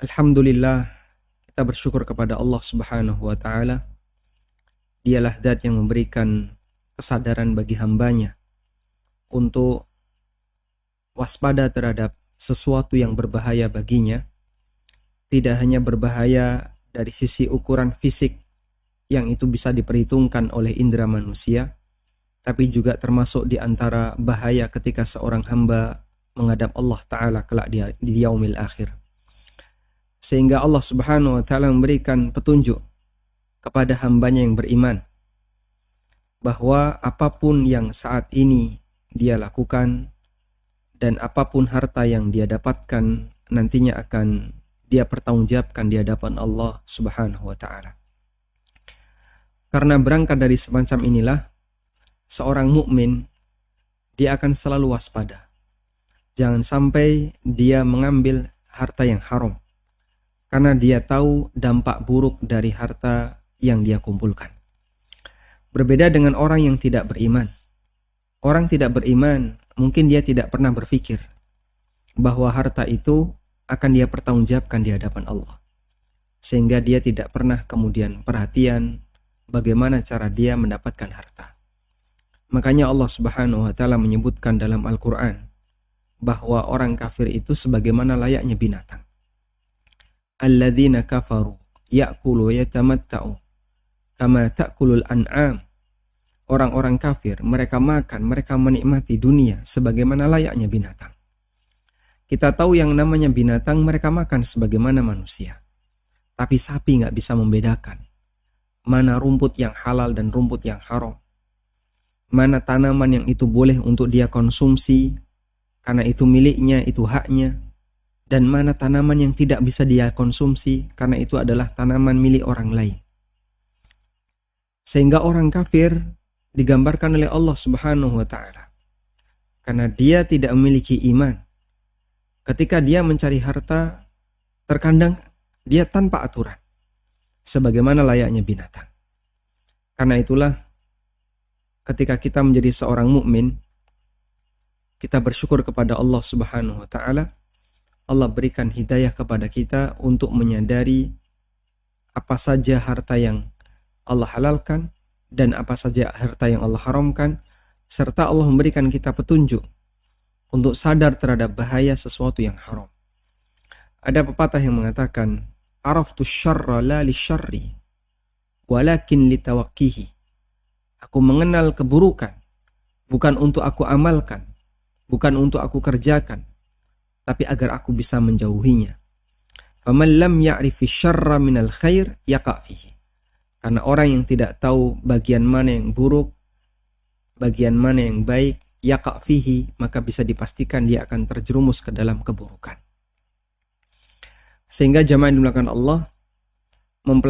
Alhamdulillah, kita bersyukur kepada Allah Subhanahu wa Ta'ala. Dialah zat yang memberikan kesadaran bagi hambanya untuk waspada terhadap sesuatu yang berbahaya baginya. Tidak hanya berbahaya dari sisi ukuran fisik yang itu bisa diperhitungkan oleh indera manusia, tapi juga termasuk di antara bahaya ketika seorang hamba menghadap Allah Ta'ala kelak di yaumil akhir. Sehingga Allah Subhanahu wa Ta'ala memberikan petunjuk kepada hambanya yang beriman bahwa apapun yang saat ini dia lakukan dan apapun harta yang dia dapatkan nantinya akan dia pertanggungjawabkan di hadapan Allah Subhanahu wa Ta'ala. Karena berangkat dari semacam inilah seorang mukmin dia akan selalu waspada. Jangan sampai dia mengambil harta yang haram, karena dia tahu dampak buruk dari harta yang dia kumpulkan. Berbeda dengan orang yang tidak beriman. Orang tidak beriman, mungkin dia tidak pernah berpikir bahwa harta itu akan dia pertanggungjawabkan di hadapan Allah. Sehingga dia tidak pernah kemudian perhatian bagaimana cara dia mendapatkan harta. Makanya Allah Subhanahu wa Ta'ala menyebutkan dalam Al-Quran bahwa orang kafir itu sebagaimana layaknya binatang. Alladzina kafaru ya'kulu yatamatta'u kama ta'kulul an'am. Orang-orang kafir, mereka makan, mereka menikmati dunia sebagaimana layaknya binatang. Kita tahu yang namanya binatang mereka makan sebagaimana manusia. Tapi sapi nggak bisa membedakan mana rumput yang halal dan rumput yang haram. Mana tanaman yang itu boleh untuk dia konsumsi karena itu miliknya, itu haknya. Dan mana tanaman yang tidak bisa dia konsumsi karena itu adalah tanaman milik orang lain. Sehingga orang kafir digambarkan oleh Allah Subhanahu wa Ta'ala karena dia tidak memiliki iman. Ketika dia mencari harta, terkadang dia tanpa aturan sebagaimana layaknya binatang. Karena itulah ketika kita menjadi seorang mukmin, kita bersyukur kepada Allah Subhanahu wa Ta'ala. Allah berikan hidayah kepada kita untuk menyadari apa saja harta yang Allah halalkan dan apa saja harta yang Allah haramkan, serta Allah memberikan kita petunjuk untuk sadar terhadap bahaya sesuatu yang haram. Ada pepatah yang mengatakan, "Araftu syarra la li syarri, walakin li tawaqqihi." Aku mengenal keburukan bukan untuk aku amalkan, bukan untuk aku kerjakan, tapi agar aku bisa menjauhinya. Faman lam ya'rifi syarra minal khair yaqa' fihi. Karena orang yang tidak tahu bagian mana yang buruk, bagian mana yang baik, yaqa' fihi, maka bisa dipastikan dia akan terjerumus ke dalam keburukan. Sehingga jamaah yang dimuliakan Allah mempelajari